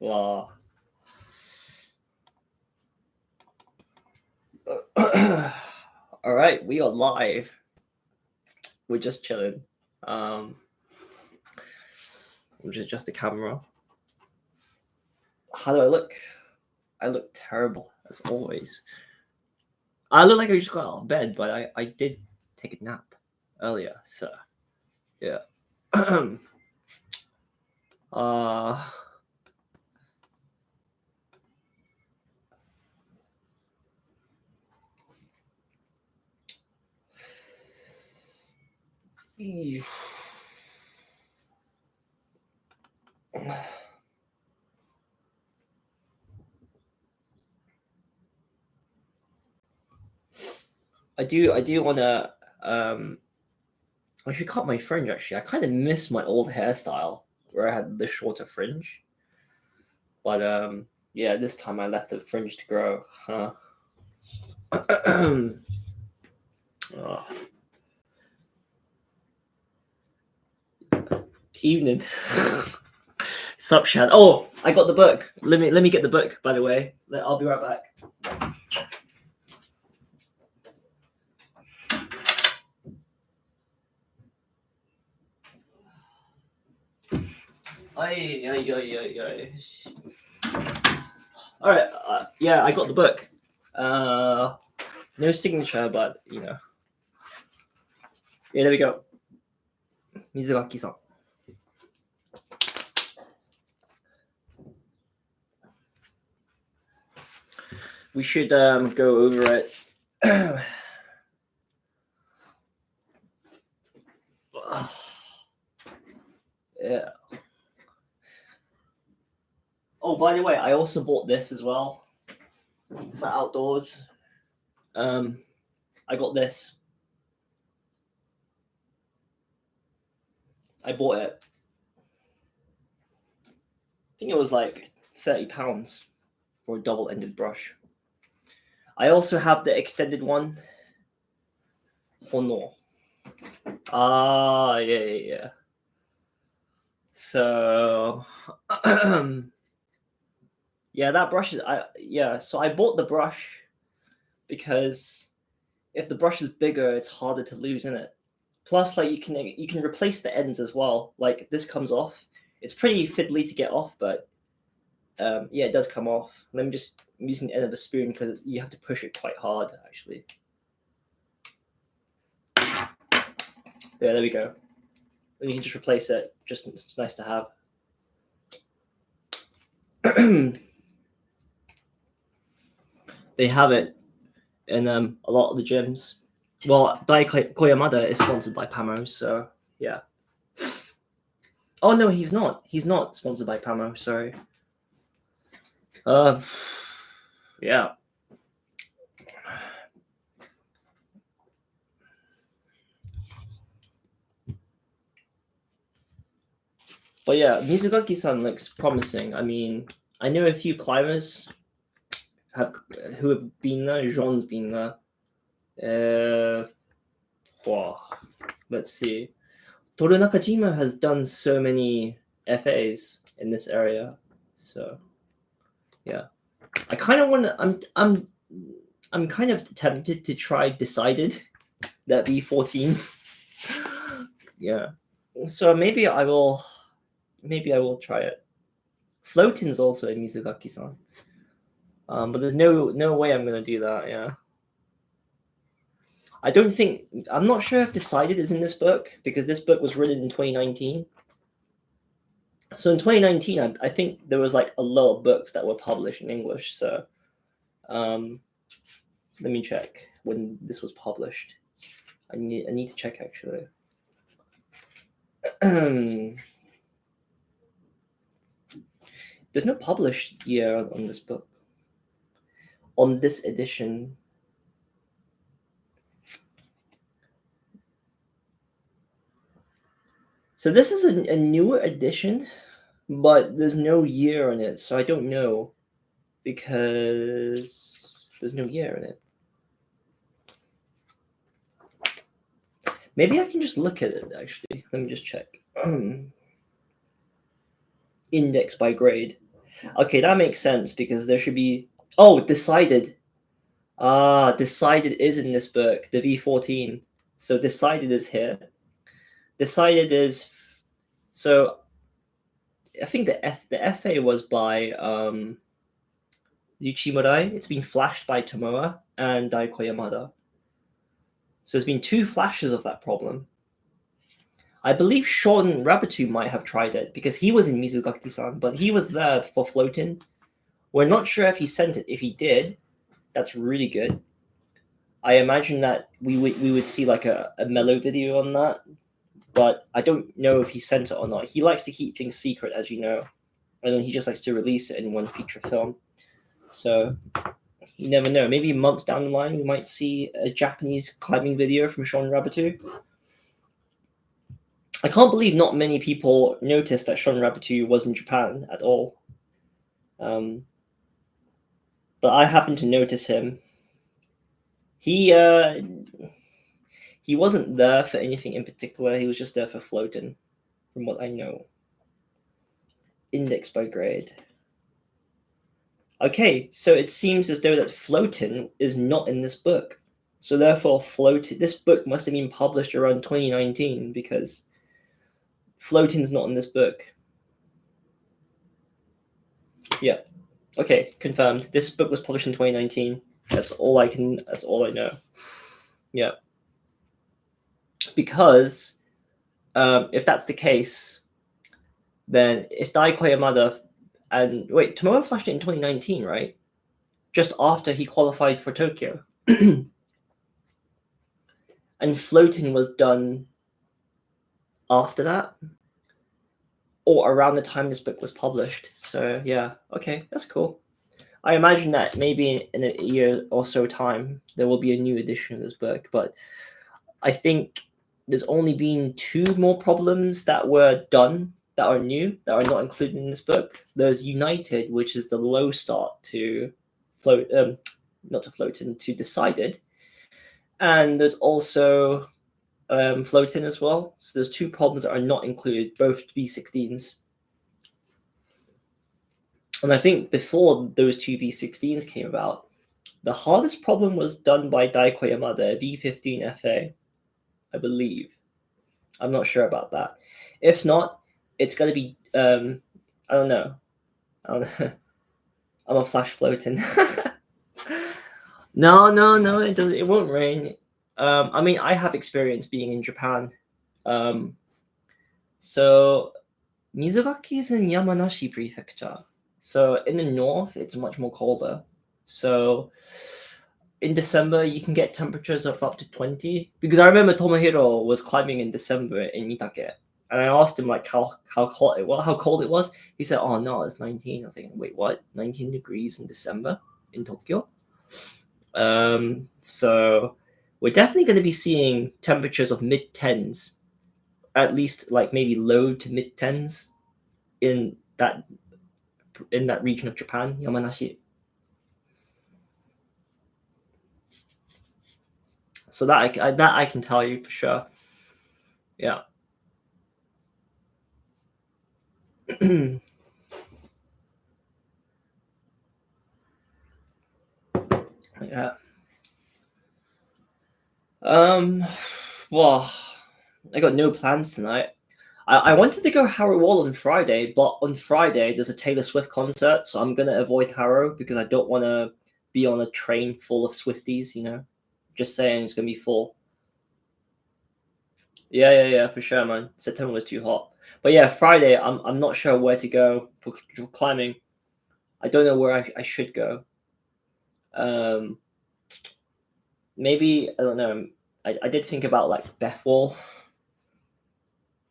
Wow. All right, we are live. We're just chilling. Which is just the camera. How do I look? I look terrible as always. I look like I just got out of bed, but I did take a nap earlier, so yeah. I do want to I should cut my fringe actually. I kind of miss my old hairstyle where I had the shorter fringe. But yeah, this time I left the fringe to grow. Huh. Oh. Evening. Sup, Shad? Oh, I got the book. Let me get the book. By the way, I'll be right back. Ay. All right. Yeah, I got the book. No signature, but you know. Yeah, there we go. Mizugaki-san. We should go over it. Yeah. Oh, by the way, I also bought this as well for outdoors. I got this. I bought it. I think it was like £30 for a double-ended brush. I also have the extended one. Oh no. Yeah. So yeah, that brush is so I bought the brush because if the brush is bigger, it's harder to lose, isn't it? Plus, like you can replace the ends as well. Like this comes off. It's pretty fiddly to get off, but yeah, it does come off. I'm using the end of a spoon because you have to push it quite hard, actually. Yeah, there we go. And you can just replace it. Just it's nice to have. They have it in a lot of the gyms. Well, Dai Koyamada is sponsored by Pamo, so yeah. Oh no, he's not. He's not sponsored by Pamo. Sorry. Yeah. But yeah, Mizugaki-san looks promising. I mean, I know a few climbers who have been there. Jean's been there. Wow. Let's see. Toru Nakajima has done so many FAs in this area, so yeah. I kind of want to. I'm kind of tempted to try Decided, that V14. Yeah. So maybe I will try it. Floating's also a Mizugaki-san. But there's no way I'm gonna do that. Yeah. I'm not sure if Decided is in this book because this book was written in 2019. So in 2019, I think there was like a lot of books that were published in English. So let me check when this was published. I need to check actually. There's no published year on this book. On this edition. So this is a newer edition, but there's no year on it, so I don't know because there's no year in it. Maybe I can just look at it actually. Let me just check. Index by grade. Okay, that makes sense because there should be. Oh, decided. Decided is in this book, the V14. So decided is here. Decided is. So I think the FA was by Yuichi Murai. It's been flashed by Tomoa and Daiko Yamada. So there's been 2 flashes of that problem. I believe Sean Rabitu might have tried it because he was in Mizugaki-san, but he was there for floating. We're not sure if he sent it. If he did, that's really good. I imagine that we would see like a mellow video on that, but I don't know if he sent it or not. He likes to keep things secret, as you know, and then he just likes to release it in one feature film. So you never know. Maybe months down the line, we might see a Japanese climbing video from Sean Rabitu. I can't believe not many people noticed that Sean Rabitu was in Japan at all. But I happened to notice him. He wasn't there for anything in particular. He was just there for floating, from what I know. Index by grade. Okay, so it seems as though that floating is not in this book. So therefore, this book must have been published around 2019 because floating's not in this book. Yeah. Okay, confirmed. This book was published in 2019. That's all I know. Yeah. Because if that's the case, then if Daiko Yamada and wait, Tomoa flashed it in 2019, right? Just after he qualified for Tokyo. And floating was done after that, or around the time this book was published. So yeah, okay, that's cool. I imagine that maybe in a year or so time there will be a new edition of this book, but I think there's only been 2 more problems that were done that are new that are not included in this book. There's United, which is the low start to float, not to floating, to decided, and there's also floating as well. So there's 2 problems that are not included, both V16s. And I think before those 2 V16s came about, the hardest problem was done by Daiko Yamada, V15 FA, I believe. I'm not sure about that. If not, it's going to be, I don't know. I'm a flash floating. No, it doesn't. It won't rain. I mean, I have experience being in Japan. So Mizugaki is in Yamanashi Prefecture. So in the north, it's much more colder. So in December, you can get temperatures of up to 20. Because I remember Tomohiro was climbing in December in Mitake. And I asked him like how hot it was, how cold it was. He said, "Oh no, it's 19." I was thinking, wait, what? 19 degrees in December in Tokyo? So we're definitely going to be seeing temperatures of mid 10s, at least like maybe low to mid 10s in that region of Japan, Yamanashi. So that I can tell you for sure. Yeah. Yeah. Well, I got no plans tonight. I wanted to go Harrow Wall on Friday, but on Friday there's a Taylor Swift concert, so I'm gonna avoid Harrow because I don't want to be on a train full of Swifties. You know, just saying it's gonna be full. Yeah, for sure, man. September was too hot, but yeah, Friday I'm not sure where to go for climbing. I don't know where I should go. Maybe I don't know. I did think about like Bethwell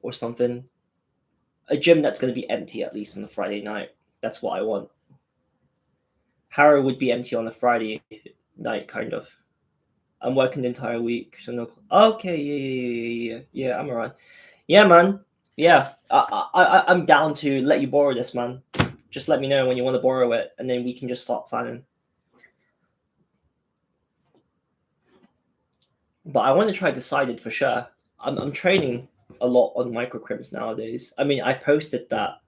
or something. A gym that's going to be empty at least on the Friday night. That's what I want. Harrow would be empty on the Friday night, kind of. I'm working the entire week, so no. Okay, yeah. I'm alright. Yeah, man. Yeah, I'm down to let you borrow this, man. Just let me know when you want to borrow it, and then we can just start planning. But I want to try Decided for sure. I'm training a lot on microcrimps nowadays. I mean, I posted that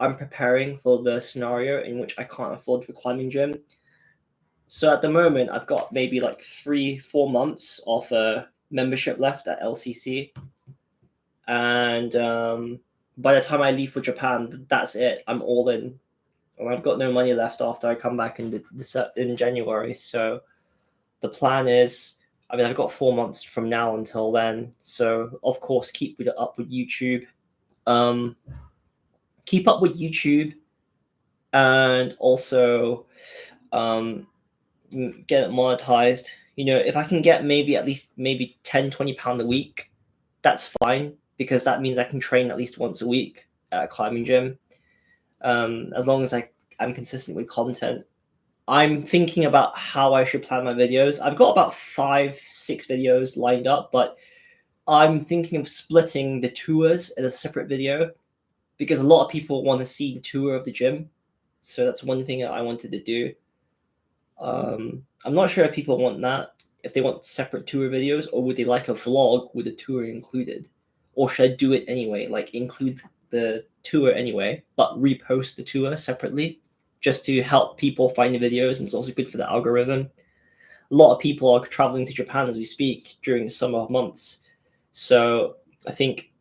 I'm preparing for the scenario in which I can't afford the climbing gym. So at the moment, I've got maybe like 3-4 months of a membership left at LCC, and by the time I leave for Japan, that's it. I'm all in, and I've got no money left after I come back in January. So the plan is, I mean, I've got 4 months from now until then. So of course, keep up with YouTube. Keep up with YouTube, and also get it monetized. You know, if I can get maybe at least maybe 10-20 pound a week, that's fine, because that means I can train at least once a week at a climbing gym. As long as I'm consistent with content. I'm thinking about how I should plan my videos. I've got about 5-6 videos lined up, but I'm thinking of splitting the tours in a separate video, because a lot of people want to see the tour of the gym. So that's one thing that I wanted to do. I'm not sure if people want that, if they want separate tour videos, or would they like a vlog with the tour included? Or should I do it anyway, like include the tour anyway, but repost the tour separately, just to help people find the videos, and it's also good for the algorithm. A lot of people are traveling to Japan as we speak during the summer months. So I think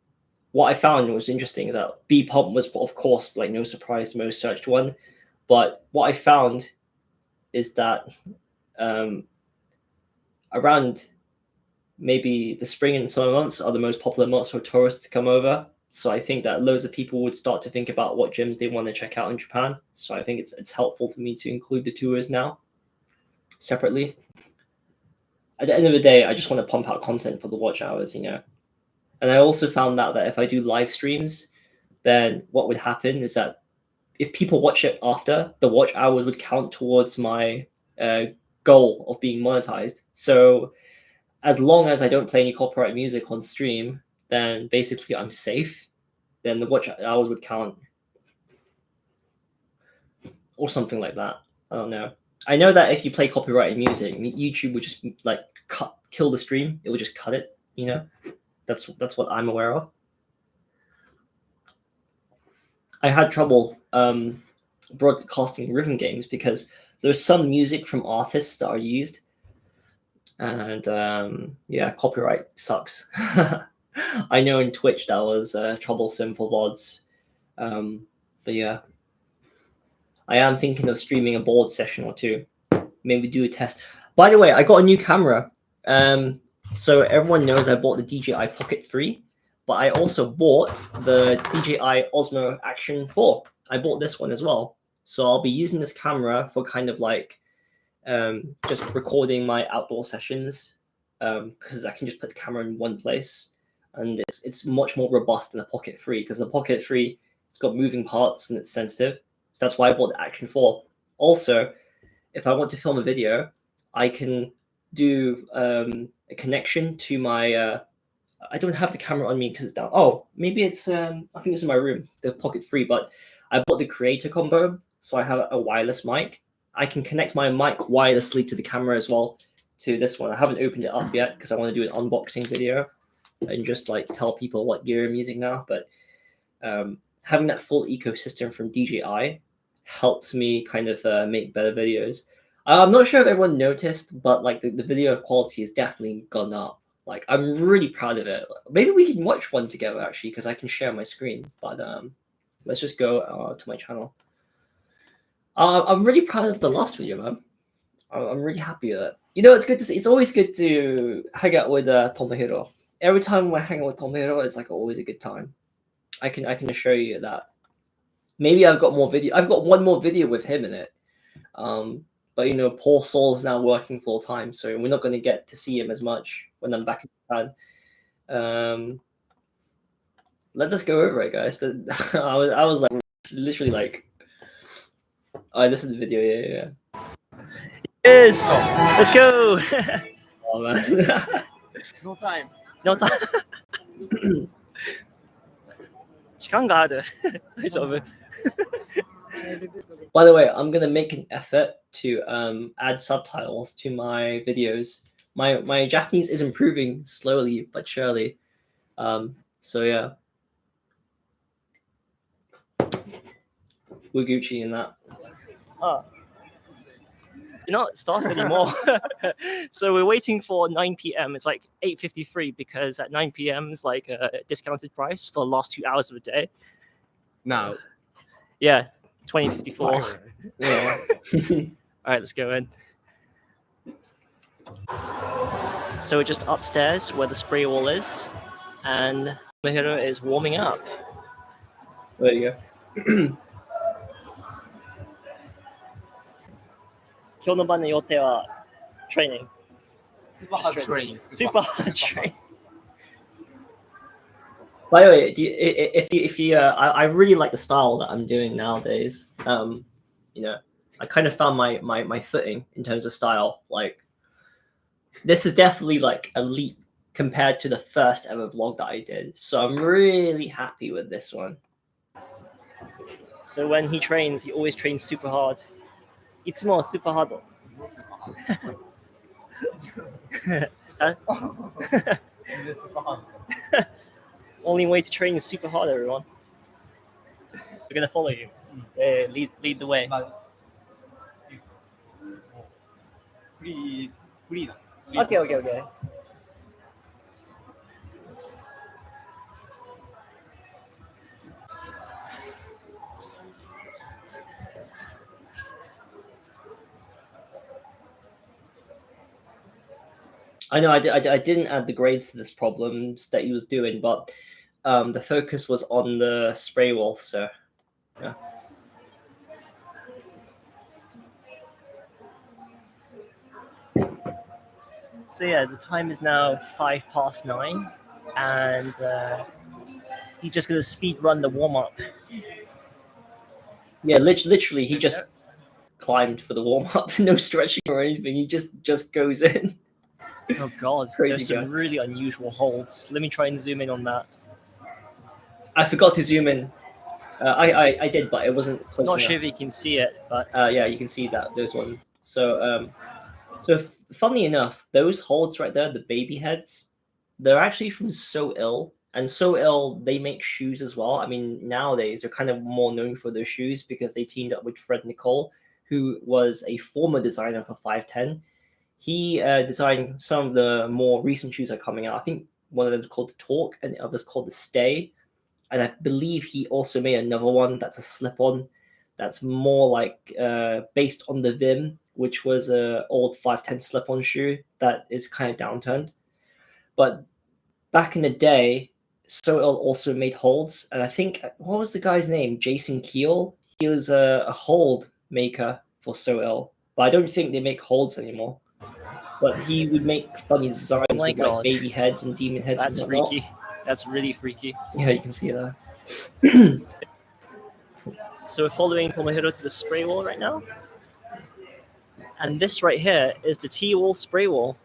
what I found was interesting is that B Pump was, of course, like no surprise, the most searched one. But what I found is that around maybe the spring and summer months are the most popular months for tourists to come over. So I think that loads of people would start to think about what gyms they want to check out in Japan. So I think it's helpful for me to include the tours now separately. At the end of the day, I just want to pump out content for the watch hours, you know. And I also found out that if I do live streams, then what would happen is that if people watch it after, the watch hours would count towards my goal of being monetized. So as long as I don't play any copyright music on stream, then basically I'm safe. Then the watch hours would count, or something like that. I don't know. I know that if you play copyrighted music, YouTube would just like kill the stream. It would just cut it. You know, that's what I'm aware of. I had trouble broadcasting rhythm games because there's some music from artists that are used, and yeah, copyright sucks. I know in Twitch that was troublesome for VODs, but yeah, I am thinking of streaming a board session or two. Maybe do a test. By the way, I got a new camera. So everyone knows I bought the DJI Pocket 3, but I also bought the DJI Osmo Action 4. I bought this one as well. So I'll be using this camera for kind of like just recording my outdoor sessions, because I can just put the camera in one place, and it's much more robust than the Pocket 3, because the Pocket 3, it's got moving parts and it's sensitive. So that's why I bought the Action 4. Also, if I want to film a video, I can do a connection to my I don't have the camera on me because it's down. Oh, maybe it's I think it's in my room, the Pocket 3, but I bought the Creator Combo, so I have a wireless mic. I can connect my mic wirelessly to the camera as well, to this one. I haven't opened it up yet because I want to do an unboxing video and just like tell people what gear I'm using now. But having that full ecosystem from DJI helps me kind of make better videos. I'm not sure if everyone noticed, but like the video quality has definitely gone up. Like I'm really proud of it. Maybe we can watch one together actually, because I can share my screen. But let's just go to my channel. I'm really proud of the last video, man. I'm really happy with it. You know, it's good to see. It's always good to hang out with Tomohiro. Every time I hang out with Tomohiro, it's like always a good time. I can assure you that. Maybe I've got more video. I've got one more video with him in it. But you know, Paul Saul is now working full time, so we're not going to get to see him as much when I'm back in Japan. Let us go over it, guys. I was like literally like, oh, this is the video. Yeah. Yes, let's go. Oh man. No time. No time. 時間がある。大丈夫。By the way, I'm gonna make an effort to add subtitles to my videos. My Japanese is improving slowly but surely. So yeah. we're Gucci in that. Oh. You're not staff anymore. So we're waiting for 9 p.m. It's like 8:53 because at 9 p.m. is like a discounted price for the last 2 hours of the day. Now, Yeah, 20:54. Yeah. All right, let's go in. So we're just upstairs where the spray wall is, and Tomohiro is warming up. There you go. 今日の晩の予定は training. super hard training. Super hard training. By the way, if you I really like the style that I'm doing nowadays. You know, I kind of found my footing in terms of style. Like, this is definitely like a leap compared to the first ever vlog that I did. So I'm really happy with this one. So when he trains, he always trains super hard. いつも super hard. Only way to train is super hard, everyone. We're gonna follow you. Lead the way. フリーだ。 Okay. I know I didn't add the grades to this problems that he was doing, but the focus was on the spray wall, so yeah. So yeah, the time is now 9:05, and he's just gonna speed run the warm up. Yeah, literally, he just climbed for the warm up, no stretching or anything. He just goes in. Oh god, Crazy there's some guy. really unusual holds. Let me try and zoom in on that. I forgot to zoom in. I did, but it wasn't close Not enough. sure if you can see it, but Yeah, you can see that those ones. So funnily enough, those holds right there, the baby heads, they're actually from So Ill, and So Ill, they make shoes as well. I mean, nowadays they're kind of more known for their shoes because they teamed up with Fred Nicole, who was a former designer for 510. He designed some of the more recent shoes that are coming out. I think one of them is called the Talk, and the other is called the Stay. And I believe he also made another one that's a slip-on, that's more like based on the Vim, which was an old 510 slip-on shoe that is kind of downturned. But back in the day, So Ill also made holds, and I think, what was the guy's name? Jason Keel. He was a hold maker for So Ill, but I don't think they make holds anymore. But he would make funny designs with like God. baby heads and demon heads. that's and whatnot. freaky. That's really freaky. Yeah, you can see that. So we're following Tomohiro to the spray wall right now. And this right here is the T-wall spray wall.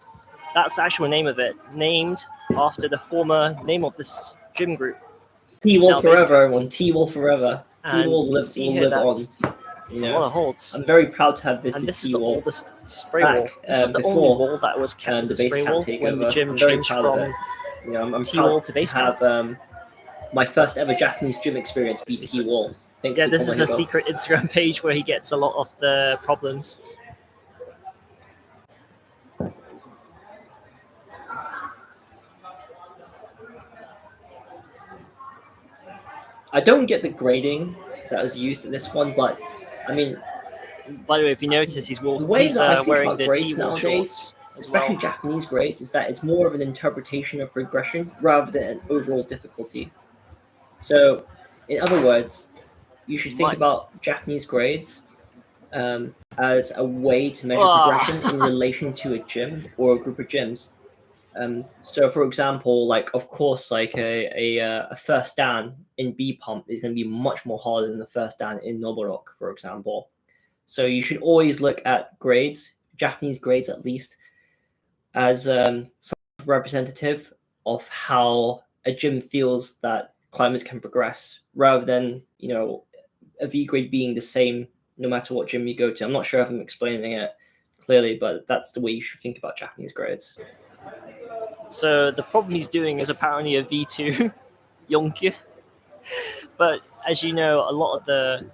That's the actual name of it, named after the former name of this gym group. T-Wall Now, forever, everyone. T-Wall forever. And T-Wall you can see will here live on. that's You a lot know, of holds. I'm very proud to have And visited this is the T-Wall. oldest spray Back, wall. This is the only before, wall that was kept as a the base spray camp wall when the takeover. gym I'm very changed proud of from it. You know, I'm T-wall proud to base to have my first ever Japanese gym experience be T-Wall. Thanks Yeah, to this is a Tomohiro. secret Instagram page where he gets a lot of the problems. I don't get the grading that was used in this one, but I mean, By the way, if you notice, he's the way that I think wearing about the grades T-wall nowadays, shorts as well. especially Japanese grades, is that it's more of an interpretation of progression rather than an overall difficulty. So, in other words, you should think Right. about Japanese grades as a way to measure Ah. progression in relation to a gym or a group of gyms. So, for example, like of course, like a first dan in B pump is going to be much more harder than the first dan in Noborok, for example. So you should always look at grades, Japanese grades at least, as some representative of how a gym feels that climbers can progress, rather than a V grade being the same no matter what gym you go to. I'm not sure if I'm explaining it clearly, but that's the way you should think about Japanese grades. So the problem he's doing is apparently a V2 Yonkyu. But as you know, a lot of the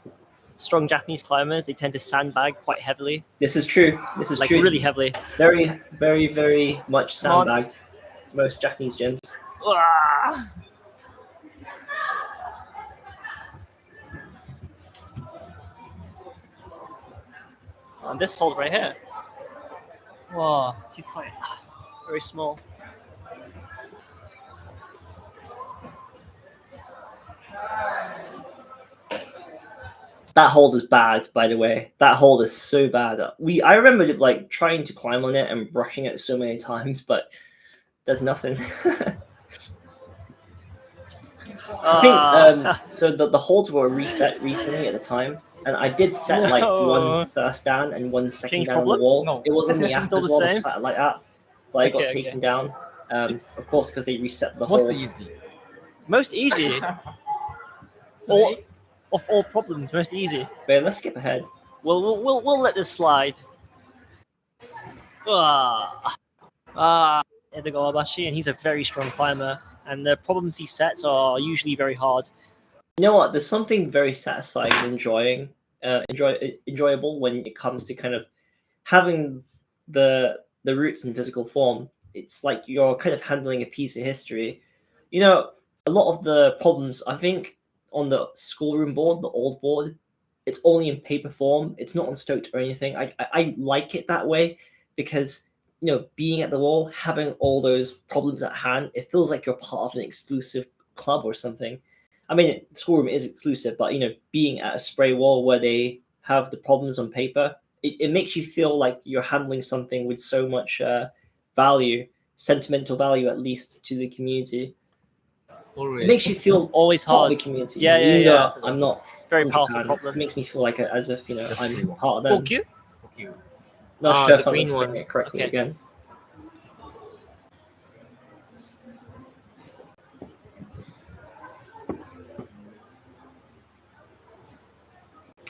strong Japanese climbers, they tend to sandbag quite heavily, This is true. This is like true. really heavily. Very, very, very much Come on. sandbagged. Most Japanese gyms. Ah! On this hold right here. Wow, chisai. Very small. That hold is bad, by the way. That hold is so bad. I remember like trying to climb on it and brushing it so many times, but there's nothing. I think so. The holds were reset recently at the time, and I did set like No. one first down and one second Change down on the problem? wall. No. It was on the app Still as the well, the same? satellite app, but I got Okay, taken okay. down. It's- Of course, because they reset the Most holds. easy. Most easy. Today, Of all problems, most easy. But let's skip ahead. We'll let this slide. Edo Gawabashi, and he's a very strong climber, and the problems he sets are usually very hard. You know what? There's something very satisfying and enjoyable when it comes to kind of having the roots in physical form. It's like you're kind of handling a piece of history. You know, a lot of the problems, I think, on the schoolroom board, the old board, it's only in paper form. It's not on Stoked or anything. I like it that way because, you know, being at the wall, having all those problems at hand, it feels like you're part of an exclusive club or something. I mean, schoolroom is exclusive, but, you know, being at a spray wall where they have the problems on paper, it makes you feel like you're handling something with so much value, sentimental value at least, to the community. always. It makes you feel Always part hard. of the community. Yeah, yeah, even yeah. though I'm not Very from powerful Japan, problems. it makes me feel like as if, you know, That's I'm true. part of them. Okyu? Okay. Not Ah, sure the if I'm green explaining one. it correctly Okay. again.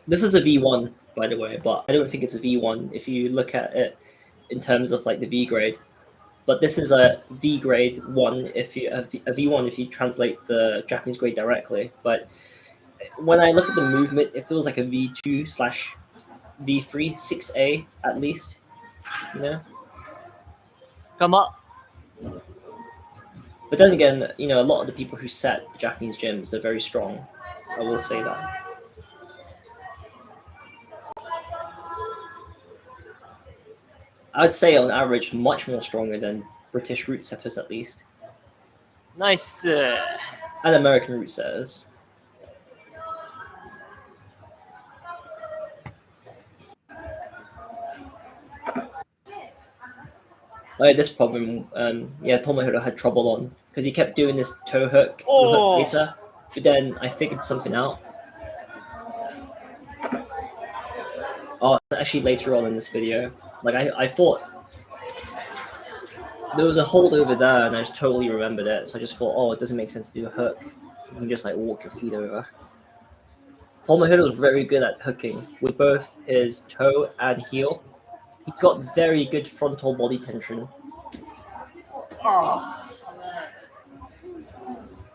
This is a V1, by the way, but I don't think it's a V1 if you look at it in terms of like the V grade. But this is a V grade one if you a V1 if you translate the Japanese grade directly. But when I look at the movement, it feels like a V2 slash V3 6A at least. You know. Come up. But then again, you know, a lot of the people who set Japanese gyms, they're very strong. I will say that. I'd say on average much more stronger than British route setters at least. Nice. And American route setters. I had this problem, Tomohiro had trouble on because he kept doing this toe hook Oh. later, but then I figured something out. Oh, actually later on in this video, like I thought there was a hold over there and I just totally remembered it, so I just thought, oh, it doesn't make sense to do a hook. You can just like walk your feet over. Tomohiro was very good at hooking with both his toe and heel. He's got very good frontal body tension.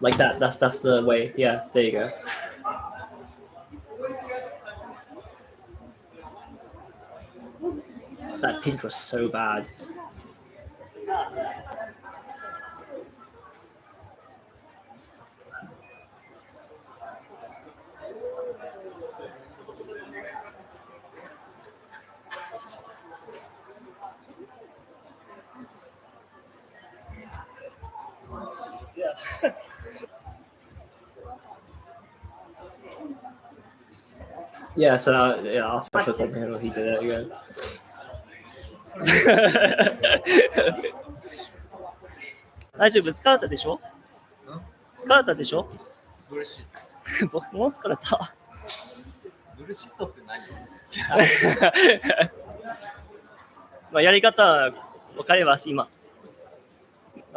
Like that. That's the way. Yeah, there you go. That pinch was so bad. Yeah, so after Tomohiro, he did it again. 大丈夫疲れたでしょ疲れたでしょブルシット。僕も疲れた。ブルシットって何？まあやり方は分かります今。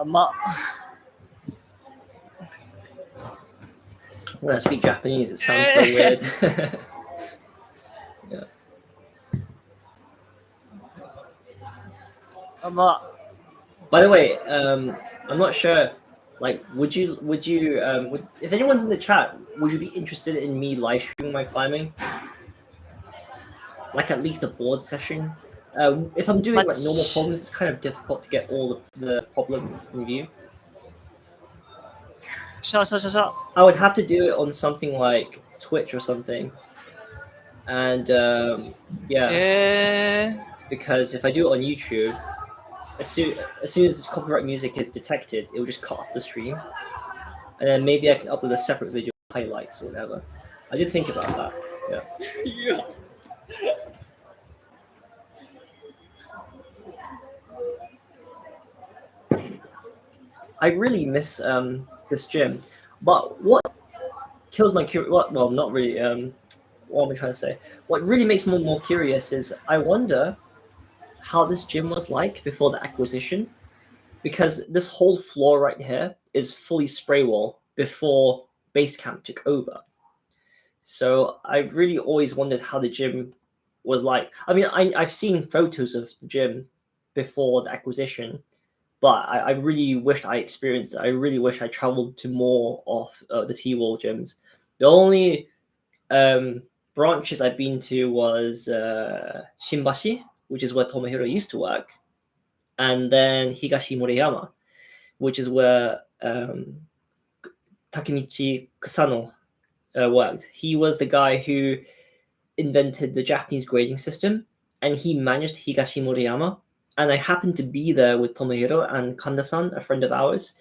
まあ When I speak Japanese, it sounds so weird. Yeah. まあ By the way, I'm not sure. Like, would if anyone's in the chat, would you be interested in me live streaming my climbing? like at least a board session. If I'm doing like But- normal problems, it's kind of difficult to get all the problem in view. Shut up. I would have to do it on something like Twitch or something. And yeah, because if I do it on YouTube, as soon as copyright music is detected, it will just cut off the stream. And then maybe I can upload a separate video with highlights or whatever. I did think about that. Yeah. I really miss this gym, but what kills my curiosity? Well, not really. What am I trying to say? What really makes me more curious is I wonder how this gym was like before the acquisition, because this whole floor right here is fully spray wall before Basecamp took over. So I really always wondered how the gym was like. I mean, I've seen photos of the gym before the acquisition, but I really wished I experienced it. I really wish I traveled to more of the T-Wall gyms. The only branches I've been to was Shinbashi, which is where Tomohiro used to work, and then Higashi Moriyama, which is where Takemichi Kusano worked. He was the guy who invented the Japanese grading system, and he managed Higashi Moriyama. And I happened to be there with Tomohiro and Kanda-san, a friend of ours,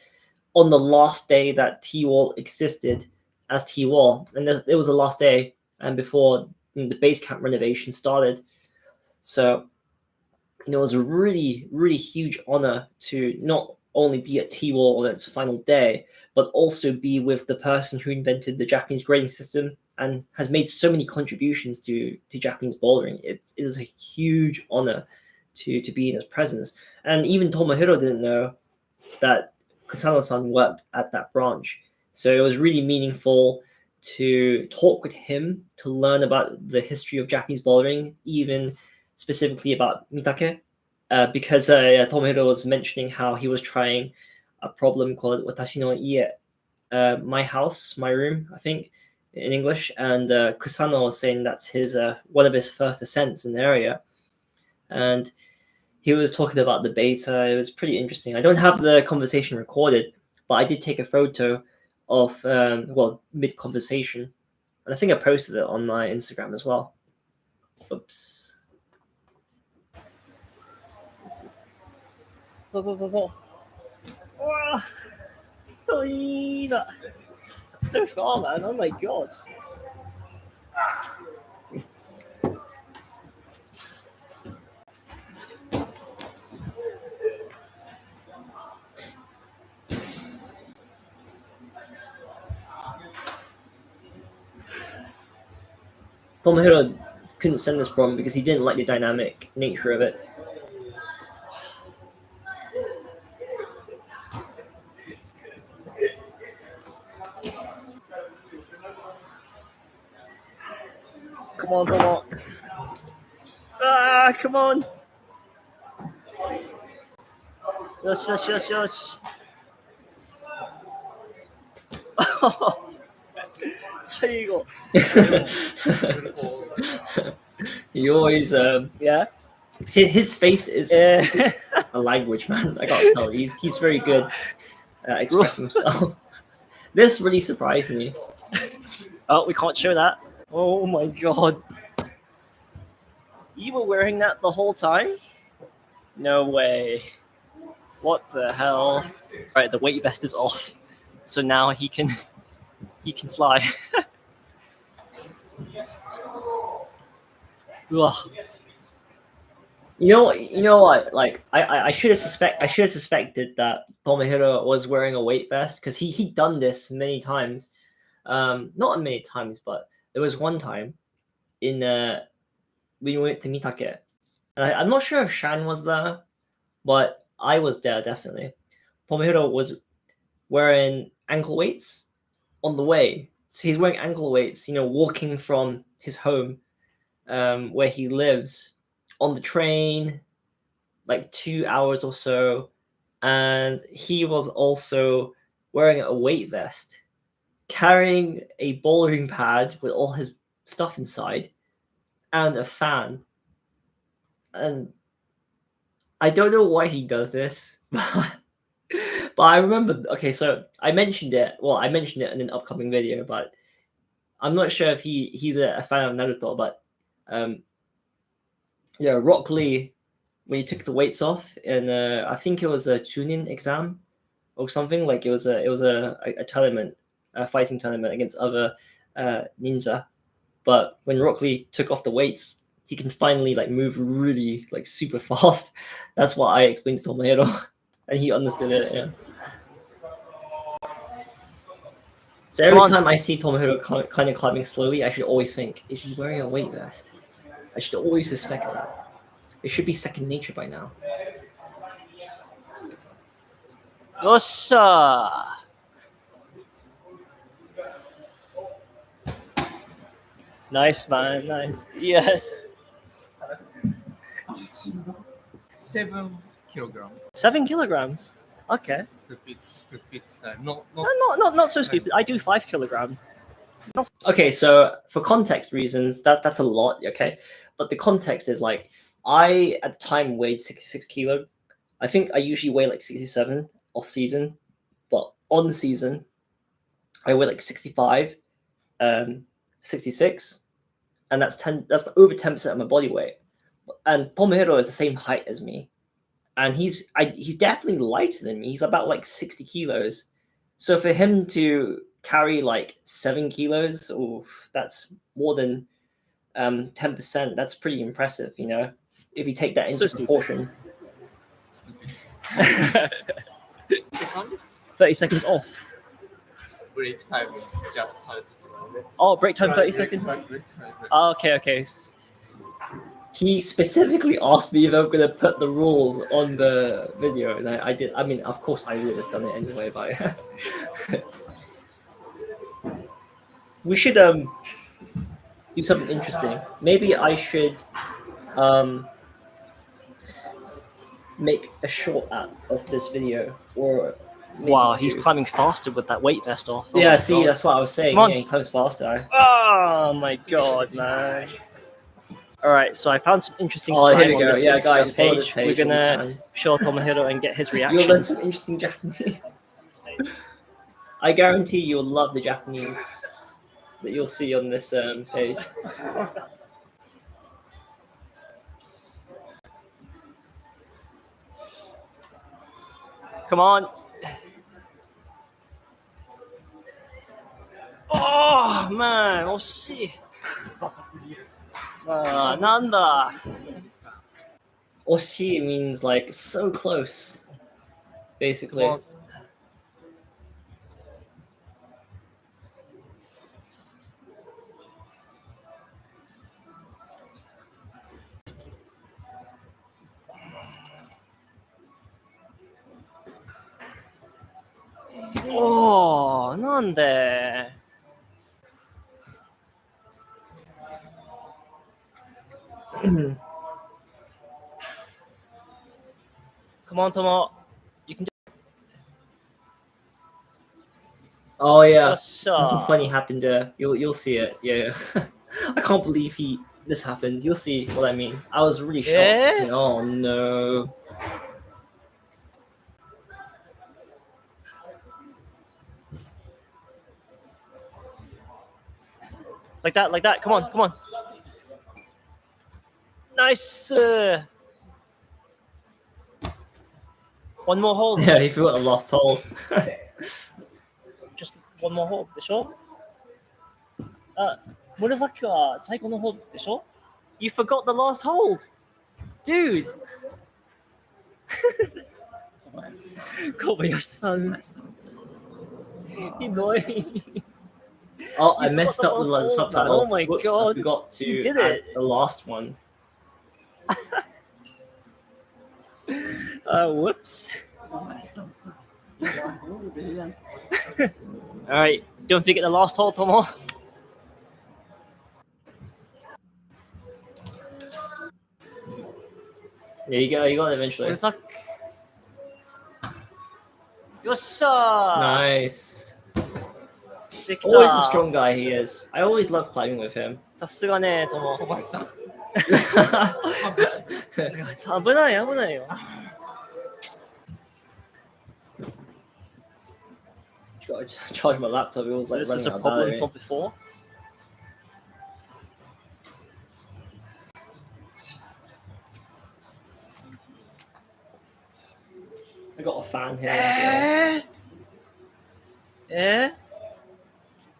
on the last day that T-Wall existed as T-Wall. And it was the last day, and before the base camp renovation started. So it was a really, really huge honor to not only be at T-Wall on its final day, but also be with the person who invented the Japanese grading system and has made so many contributions to Japanese bouldering. It is a huge honor to be in his presence. And even Tomohiro didn't know that Kusano-san worked at that branch. So it was really meaningful to talk with him, to learn about the history of Japanese bouldering, even specifically about Mitake, because Tomohiro was mentioning how he was trying a problem called Watashi no Ie, my house, my room, I think, in English. And Kusano was saying that's his one of his first ascents in the area. And he was talking about the beta. It was pretty interesting. I don't have the conversation recorded, but I did take a photo of, mid-conversation. And I think I posted it on my Instagram as well. Oops. So. Wow. So far, man. Oh my god. Tomohiro couldn't send this problem because he didn't like the dynamic nature of it. Come on. Ah, come on. Yes. Saigo. He always, Yeah. his face is Yeah. a language, man. I gotta tell you, he's very good at expressing himself. This really surprised me. Oh, we can't show that. Oh my god. You were wearing that the whole time? No way. What the hell? Right, the weight vest is off. So now he can fly. Ugh. You know what? Like I should have suspected that Tomohiro was wearing a weight vest because he'd done this many times. Not many times, but there was one time in when we went to Mitake. And I'm not sure if Shan was there, but I was there definitely. Tomohiro was wearing ankle weights on the way. So he's wearing ankle weights, walking from his home, where he lives, on the train, like 2 hours or so. And he was also wearing a weight vest, carrying a bouldering pad with all his stuff inside, and a fan. And I don't know why he does this, but I remember. Okay, so I mentioned it. Well, I mentioned it in an upcoming video, but I'm not sure if he's a fan of Naruto. But yeah, Rock Lee, when he took the weights off, and I think it was a Chunin exam or something. Like it was a tournament, a fighting tournament against other ninja. But when Rock Lee took off the weights, he can finally like move really like super fast. That's what I explained to Tomohiro, and he understood it. Yeah. So every Come on. time I see Tomohiro kind of climbing slowly, I should always think, is he wearing a weight vest? I should always suspect that. It should be second nature by now. Yossa! Nice, man. Nice. Yes. 7 kilogram. 7 kilograms. Okay. Stupid style. No, Not so stupid. I do 5 kilograms. Okay, so for context reasons, that's a lot. Okay, but the context is like I at the time weighed 66 kilo. I think I usually weigh like 67 off season, but on season I weigh like 65, 66, and that's over 10% of my body weight. And Tomohiro is the same height as me, and he's definitely lighter than me. He's about like 60 kilos. So for him to carry like 7 kilos, oh, that's more than 10%. That's pretty impressive, you know, if you take that into proportion. stupid. Seconds? 30 seconds off. Break time is just 30 seconds. Oh, break time 30 seconds. Break time. Oh, okay. He specifically asked me if I'm going to put the rules on the video, and I did. I mean, of course, I would have done it anyway, but we should do something interesting. Maybe I should make a short app of this video, or maybe Wow, he's two. climbing faster with that weight vest off. Oh Yeah, my see, God. that's what I was saying. Come on. Yeah, he climbs faster. Oh my God, man. All right, so I found some interesting Oh, here slime we on go. this Yeah, Instagram guys, follow page. this page. We're gonna and show Tomohiro and get his you'll learn reaction. some interesting Japanese. I guarantee you'll love the Japanese that you'll see on this page. Come on. Oh man, oh shit. Nanda. Oshi means like so close, basically. Come on. Oh, なんで Come on, Tomo. You can do Oh yeah, it. something funny happened there. You'll see it. Yeah, I can't believe this happened. You'll see what I mean. I was really shocked. Yeah? Oh no. Like that. Come on. Nice. One more hold. Yeah, he forgot the last hold. Just one more hold でしょ紫は最後の hold でしょ You forgot the last hold. Dude. 小林さん。ひどい。 Oh, I You messed forgot up the the last hold. subtitle. Oh my Whoops, God. I forgot to You did add it. the last one. Whoops. All right, don't forget the last hold, Tomo. Yeah, you got it eventually. Yossa! Nice. Victor. Always a strong guy he is. I always love climbing with him. さすがね、とも。小林さん。危ない危ないよ。Charge my laptop. It was So like this is running a out of problem battery. from before. I got a fan here.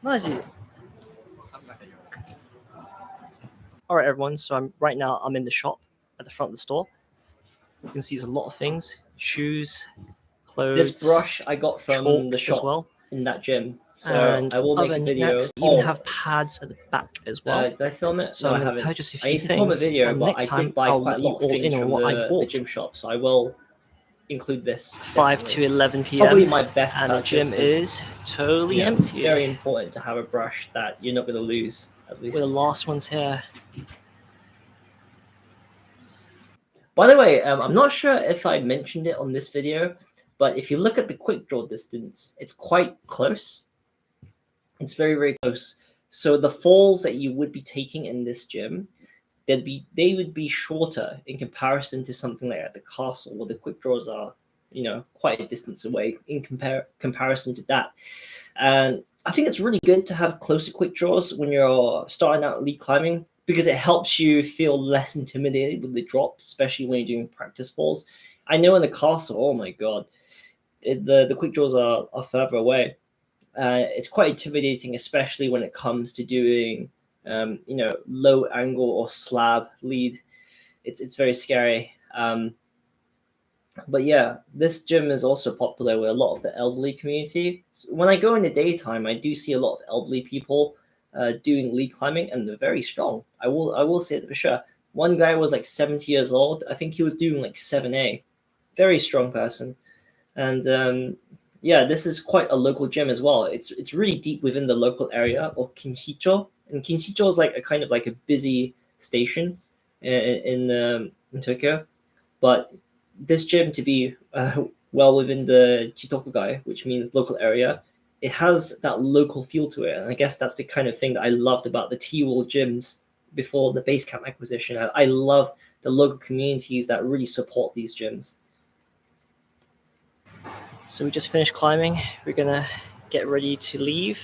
マジ? Alright everyone, so right now I'm in the shop at the front of the store. You can see there's a lot of things. Shoes, clothes, This brush I got from chalk the shop as well. in that gym. So And I will make other a video. knickknacks. You even have pads at the back as well. Did I film it? So No, I'm I going to haven't. purchase a I few need to film a things. video, And but next I time did buy I'll quite let a you lot of all things in on from what I the bought. gym shop. So I will include this. 5 definitely. to 11 Probably p.m. my best and the purchase gym 'cause, is totally you know, empty. very important to have a brush that you're not going to lose, at least. We're the last ones here. By the way, I'm not sure if I mentioned it on this video, but if you look at the quick draw distance, it's quite close. It's very, very close. So the falls that you would be taking in this gym, they would be shorter in comparison to something like at the castle, where the quick draws are, you know, quite a distance away in comparison to that. And I think it's really good to have closer quick draws when you're starting out lead climbing, because it helps you feel less intimidated with the drops, especially when you're doing practice falls. I know in the castle, oh my god, the quick draws are further away. It's quite intimidating, especially when it comes to doing you know, low angle or slab lead. It's very scary. But yeah, this gym is also popular with a lot of the elderly community. So when I go in the daytime, I do see a lot of elderly people doing lead climbing, and they're very strong. I will say that for sure. One guy was like 70 years old. I think he was doing like 7A. Very strong person. And yeah, this is quite a local gym as well. It's really deep within the local area of Kinshicho, and Kinshicho is like a kind of like a busy station in Tokyo. But this gym, to be well within the Chitokugai, which means local area, it has that local feel to it, and I guess that's the kind of thing that I loved about the T-Wall gyms before the Basecamp acquisition. I love the local communities that really support these gyms. So we just finished climbing. We're gonna get ready to leave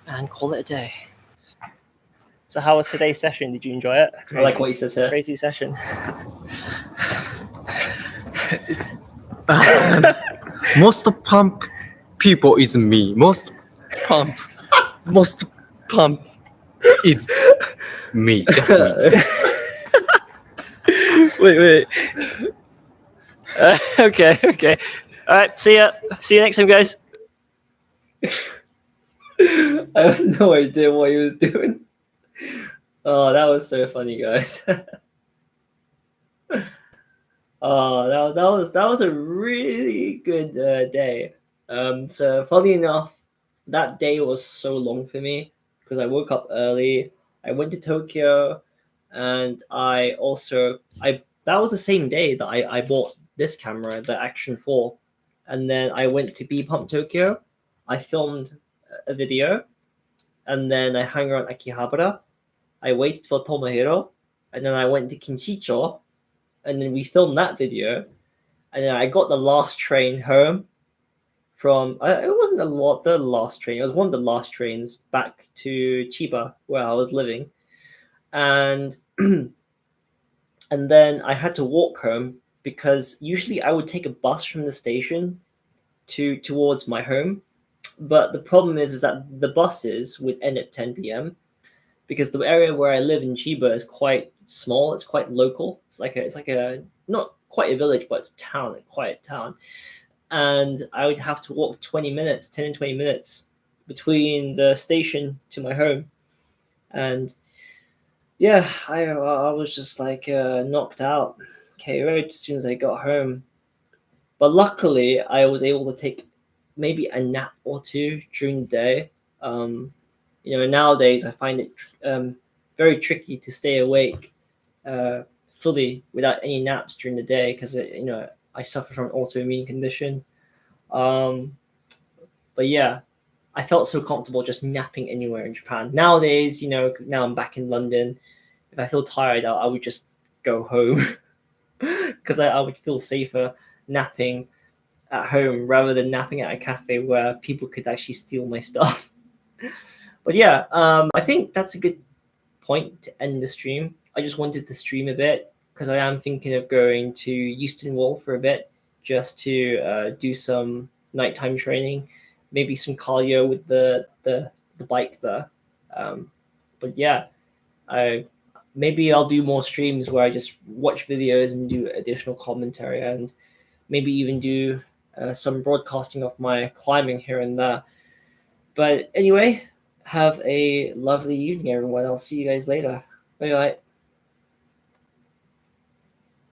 and call it a day. So how was today's session? Did you enjoy it? I like what he says here. Crazy session. Most pump people is me. Most pump is me. Just me. Wait. Okay. All right. See ya. See you next time, guys. I have no idea what he was doing. Oh, that was so funny, guys. Oh, that was a really good day. So funny enough, that day was so long for me because I woke up early. I went to Tokyo, and that was the same day that I bought this camera, the Action 4, and then I went to B Pump Tokyo. I filmed a video, and then I hung around Akihabara. I waited for Tomohiro, and then I went to Kinshicho, and then we filmed that video, and then I got the last train home from. It wasn't the last train. It was one of the last trains back to Chiba, where I was living, and and then I had to walk home because usually I would take a bus from the station towards my home, but the problem is that the buses would end at 10 p.m. because the area where I live in Chiba is quite small. It's quite local. It's like a not quite a village, but it's a town, a quiet town. And I would have to walk 10 and 20 minutes between the station to my home. And yeah, I was just like knocked out, KO'd as soon as I got home. But luckily, I was able to take maybe a nap or two during the day. You know, nowadays I find it very tricky to stay awake fully without any naps during the day because you know, I suffer from an autoimmune condition. But yeah, I felt so comfortable just napping anywhere in Japan. Nowadays, you know, now I'm back in London. If I feel tired, I would just go home because I would feel safer napping at home rather than napping at a cafe where people could actually steal my stuff. But yeah, I think that's a good point to end the stream. I just wanted to stream a bit because I am thinking of going to Euston Wall for a bit just to do some nighttime training, maybe some cardio with the bike there. But yeah, maybe I'll do more streams where I just watch videos and do additional commentary, and maybe even do some broadcasting of my climbing here and there. But anyway, have a lovely evening, everyone. I'll see you guys later. Bye bye.